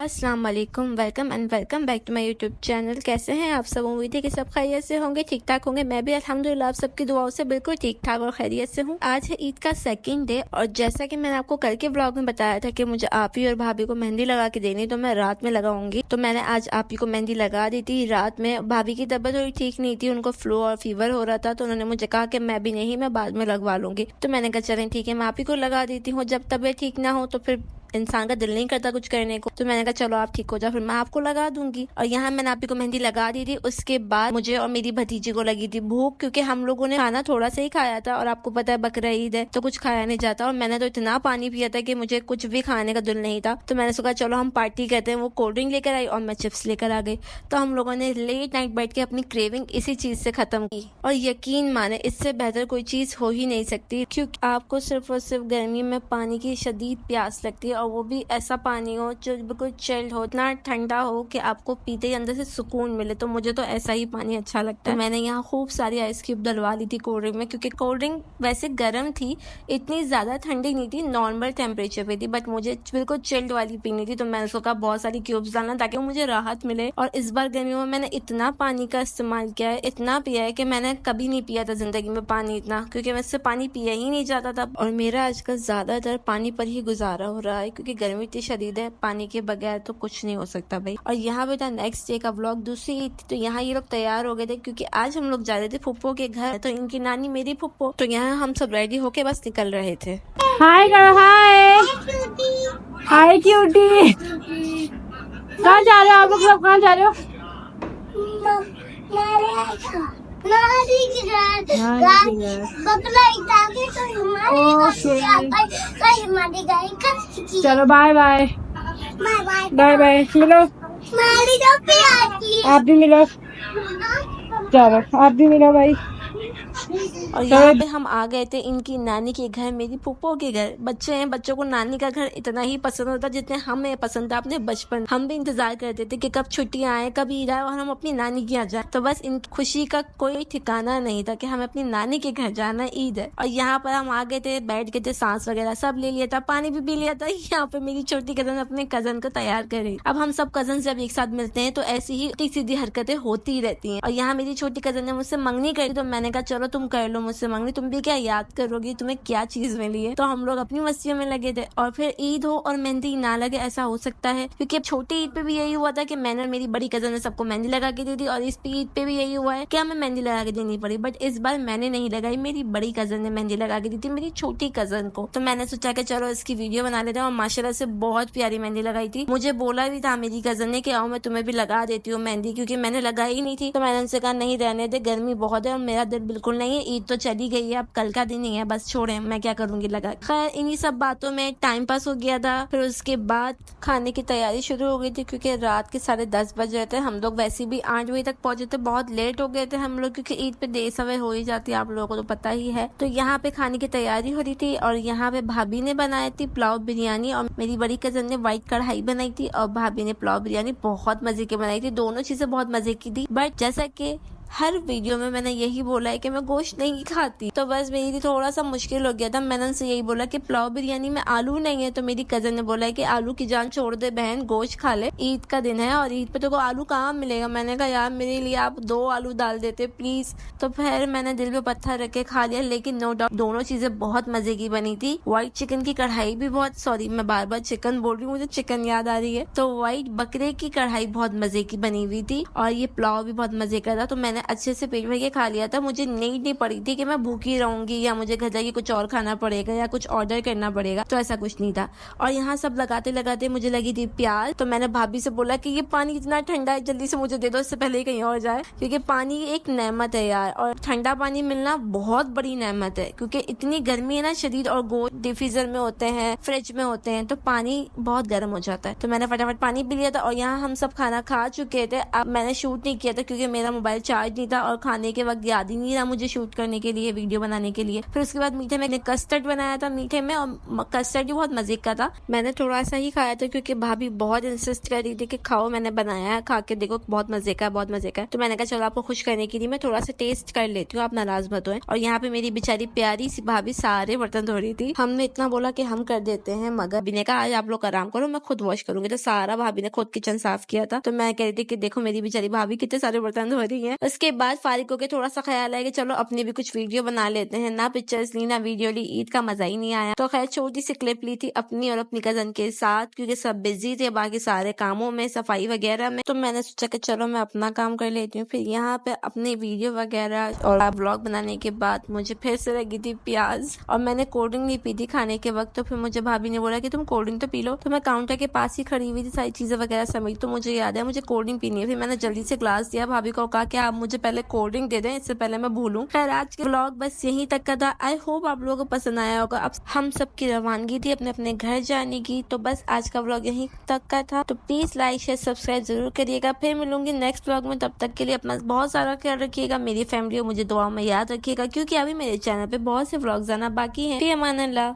अस्सलाम वालेकुम, welcome and welcome back to my YouTube channel. कैसे हैं आप सब? उम्मीद है कि सब खैरियत से होंगे, ठीक ठाक होंगे। मैं भी अल्हम्दुलिल्लाह आप सबकी दुआओं से बिल्कुल ठीक ठाक और खैरियत से हूँ। आज है ईद का सेकंड डे और जैसा कि मैंने आपको कल के व्लॉग में बताया था कि मुझे आपी और भाभी को मेहंदी लगा के देनी, तो मैं रात में लगाऊंगी। तो मैंने आज आपी को मेहंदी लगा दी थी रात में। भाभी की तबीयत थोड़ी ठीक नहीं थी, उनको फ्लू और फीवर हो रहा था, तो उन्होंने मुझे कहा कि मैं भी नहीं, मैं बाद में लगवा लूंगी। तो मैंने कहा चलें ठीक है, मैं आपी को लगा देती हूँ। जब तबीयत ठीक ना हो तो फिर इंसान का दिल नहीं करता कुछ करने को, तो मैंने कहा चलो आप ठीक हो जाओ, फिर मैं आपको लगा दूंगी। और यहाँ मैंने आपी को मेहंदी लगा दी थी। उसके बाद मुझे और मेरी भतीजी को लगी थी भूख, क्योंकि हम लोगों ने खाना थोड़ा सा ही खाया था और आपको पता है बकरा ईद है तो कुछ खाया नहीं जाता। और मैंने तो इतना पानी पिया था कि मुझे कुछ भी खाने का दिल नहीं था। तो मैंने सोचा चलो हम पार्टी करते हैं। वो कोल्ड ड्रिंक लेकर आई और मैं चिप्स लेकर आ गई। तो हम लोगों ने लेट नाइट बैठ के अपनी क्रेविंग इसी चीज से खत्म की। और यकीन माने इससे बेहतर कोई चीज हो ही नहीं सकती, क्योंकि आपको सिर्फ और सिर्फ गर्मी में पानी की शदीद प्यास लगती है, और वो भी ऐसा पानी हो जो बिल्कुल चिल्ड हो, इतना ठंडा हो कि आपको पीते ही अंदर से सुकून मिले। तो मुझे तो ऐसा ही पानी अच्छा लगता है। मैंने यहाँ खूब सारी आइस क्यूब डलवा ली थी कोल्ड ड्रिंक में, क्योंकि कोल्ड ड्रिंक वैसे गर्म थी, इतनी ज्यादा ठंडी नहीं थी, नॉर्मल टेम्परेचर पे थी, बट मुझे बिल्कुल चिल्ड वाली पीनी थी। तो मैंने सोचा बहुत सारी क्यूब्स डालना ताकि मुझे राहत मिले। और इस बार गर्मियों में मैंने इतना पानी का इस्तेमाल किया है, इतना पिया है कि मैंने कभी नहीं पिया था जिंदगी में पानी इतना, क्योंकि मुझसे पानी पिया ही नहीं जाता था। और मेरा आजकल ज्यादातर पानी पर ही गुजारा हो रहा है, क्योंकि गर्मी इतनी शदीद है, पानी के बगैर तो कुछ नहीं हो सकता भाई। और यहाँ पे था नेक्स्ट डे का व्लॉग, दूसरी ईद थी। तो यहाँ ये लोग तैयार हो गए थे, क्योंकि आज हम लोग जा रहे थे फुप्पो के घर। तो इनकी नानी मेरी फुप्पो। तो यहाँ हम सब रेडी होके बस निकल रहे थे। हाय करो, हाय हाय क्यूटी। कहाँ जा रहे हो आप लोग? कहाँ जा रहे हो? चलो बाय बाय बाय बाय, मिलो। आप भी मिलो, चलो आप भी मिलो भाई। और यहाँ पे हम आ गए थे इनकी नानी के घर, मेरी फूफो के घर। बच्चे हैं, बच्चों को नानी का घर इतना ही पसंद होता जितने हमें पसंद था अपने बचपन। हम भी इंतजार करते थे कि कब छुट्टियां आए, कब ईद आए और हम अपनी नानी के यहाँ जाए। तो बस इन खुशी का कोई ठिकाना नहीं था कि हमें अपनी नानी के घर जाना, ईद है। और यहाँ पर हम आ गए थे, बैठ गए थे, सांस वगैरह सब ले लिया था, पानी भी पी लिया था। यहाँ पे मेरी छोटी कजन अपने कजन को तैयार कर रही। अब हम सब कजन जब एक साथ मिलते हैं तो ऐसी ही उल्टी सीधी हरकतें होती ही रहती हैं। और यहाँ मेरी छोटी कजन ने मुझसे मंगनी करी, तो मैंने कहा चलो तुम कर लो मुझसे मंगनी, तुम भी क्या याद करोगी, तुम्हें क्या चीज मिली है। तो हम लोग अपनी मस्तियों में लगे थे। और फिर ईद हो और मेहंदी ना लगे, ऐसा हो सकता है? क्योंकि अब छोटी ईद पे भी यही हुआ था कि मैंने और मेरी बड़ी कजन ने सबको मेहंदी लगा के दी थी, और इस ईद पे भी यही हुआ है कि हमें मेहंदी लगा के देनी पड़ी। बट इस बार मैंने नहीं लगाई, मेरी बड़ी कजन ने मेहंदी लगा के दी थी मेरी छोटी कजन को। तो मैंने सोचा कि चलो इसकी वीडियो बना लेते हैं। और माशाल्लाह से बहुत प्यारी मेहंदी लगाई थी। मुझे बोला भी था मेरी कजन ने कि आओ मैं तुम्हें भी लगा देती हूँ मेहंदी, क्योंकि मैंने लगाई ही नहीं थी। तो मैंने उनसे कहा नहीं रहने दे, गर्मी बहुत है और मेरा दिल बिल्कुल नहीं है, ईद तो चली गई है, अब कल का दिन ही है, बस छोड़े, मैं क्या करूंगी लगा। खैर इन्हीं सब बातों में टाइम पास हो गया था। फिर उसके बाद खाने की तैयारी शुरू हो गई थी, क्योंकि रात के 10:30 बज रहे थे। हम लोग वैसे भी 8 बजे तक पहुंचे थे, बहुत लेट हो गए थे हम लोग, क्योंकि ईद पे देर सवेर हो ही जाती है, आप लोगों को तो पता ही है। तो यहाँ पे खाने की तैयारी हो रही थी, और यहाँ पे भाभी ने बनाई थी पुलाव बिरयानी, और मेरी बड़ी कजन ने व्हाइट कढ़ाई बनाई थी, और भाभी ने पुलाव बिरयानी बहुत मजे की बनाई थी। दोनों चीजें बहुत मजे की थी। बट जैसा कि हर वीडियो में मैंने यही बोला है कि मैं गोश्त नहीं खाती, तो बस मेरे लिए थोड़ा सा मुश्किल हो गया था। मैंने उनसे यही बोला कि पुलाव बिरयानी में आलू नहीं है, तो मेरी कजन ने बोला है कि आलू की जान छोड़ दे बहन, गोश्त खा ले, ईद का दिन है और ईद पे तो आलू कहाँ मिलेगा। मैंने कहा यार मेरे लिए आप 2 आलू डाल देते प्लीज। तो फिर मैंने दिल पे पत्थर रख के खा लिया। लेकिन नो डाउट दोनों चीजें बहुत मजे की बनी थी। व्हाइट चिकन की कढ़ाई भी बहुत, सॉरी मैं बार बार चिकन बोल रही हूँ, मुझे चिकन याद आ रही है। तो व्हाइट बकरे की कढ़ाई बहुत मजे की बनी हुई थी, और ये पुलाव भी बहुत मजे का था। तो मैंने अच्छे से पेट भर के खा लिया था। मुझे नीड नहीं पड़ी थी कि मैं भूखी रहूंगी या मुझे घर जाके कुछ और खाना पड़ेगा या कुछ ऑर्डर करना पड़ेगा, तो ऐसा कुछ नहीं था। और यहाँ सब लगाते लगाते मुझे लगी थी प्यास। तो मैंने भाभी से बोला कि ये पानी इतना ठंडा है, जल्दी से मुझे दे दो, इससे पहले ही कहीं और जाए, क्योंकि पानी एक नेमत है यार, और ठंडा पानी मिलना बहुत बड़ी नेमत है, क्योंकि इतनी गर्मी है ना शदीद, और गोश्त डिफ्यूजर में होते हैं, फ्रिज में होते हैं, तो पानी बहुत गर्म हो जाता है। तो मैंने फटाफट पानी पी लिया था। और यहाँ हम सब खाना खा चुके थे। अब मैंने शूट नहीं किया था क्योंकि मेरा मोबाइल चार्ज ट्राइपॉड नहीं था और खाने के वक्त याद ही नहीं रहा मुझे शूट करने के लिए, वीडियो बनाने के लिए। फिर उसके बाद मीठे में मैंने कस्टर्ड बनाया था मीठे में, और कस्टर्ड भी बहुत मजे का था। मैंने थोड़ा सा ही खाया था क्योंकि भाभी बहुत इंसिस्ट कर रही थी कि खाओ, मैंने बनाया है, खा के देखो, बहुत मजे का है, बहुत मजे का है। तो मैंने कहा चलो आपको खुश करने के लिए मैं थोड़ा सा टेस्ट कर लेती हूँ, आप नाराज मत होए। और यहाँ पे मेरी बेचारी प्यारी सी भाभी सारे बर्तन धो रही थी। हमने इतना बोला कि हम कर देते हैं, मगर भाभी ने कहा आज आप लोग आराम करो, मैं खुद वॉश करूंगी। तो सारा भाभी ने खुद किचन साफ किया था। तो मैं कह रही थी कि देखो मेरी बेचारी भाभी कितने सारे बर्तन धो रही है। उसके बाद फारिग होकर थोड़ा सा ख्याल आया कि चलो अपनी भी कुछ वीडियो बना लेते हैं। ना पिक्चर्स ली ना वीडियो ली, ईद का मजा ही नहीं आया। तो खैर छोटी सी क्लिप ली थी अपनी और अपनी कजन के साथ, क्योंकि सब बिजी थे बाकी सारे कामों में, सफाई वगैरह में। तो मैंने सोचा कि चलो मैं अपना काम कर लेती हूँ। फिर यहाँ पे अपनी वीडियो वगैरह और ब्लॉग बनाने के बाद मुझे फिर से लगी थी प्याज, और मैंने कोल्ड ड्रिंक नहीं पी थी खाने के वक्त। तो फिर मुझे भाभी ने बोला कि तुम कोल्ड ड्रिंक तो पी लो। तो मैं काउंटर के पास ही खड़ी हुई थी सारी चीजें वगैरह समेट, तो मुझे याद है मुझे कोल्ड ड्रिंक पीनी है। फिर मैंने जल्दी से ग्लास दिया, भाभी को कहा कि आप मुझे पहले कोल्ड ड्रिंक दे दें, इससे पहले मैं भूलूं। खैर आज के ब्लॉग बस यहीं तक का था। आई होप आप लोगों को पसंद आया होगा। अब हम सब की रवानगी थी अपने अपने घर जाने की। तो बस आज का ब्लॉग यहीं तक का था। तो प्लीज लाइक शेयर सब्सक्राइब जरूर करिएगा। फिर मिलूंगी नेक्स्ट ब्लॉग में, तब तक के लिए अपना बहुत सारा ख्याल रखिएगा। मेरी फैमिली को मुझे दुआओं में याद रखिएगा, क्योंकि अभी मेरे चैनल पे बहुत से ब्लॉग्स आना बाकी हैं। फिर अमान अल्लाह।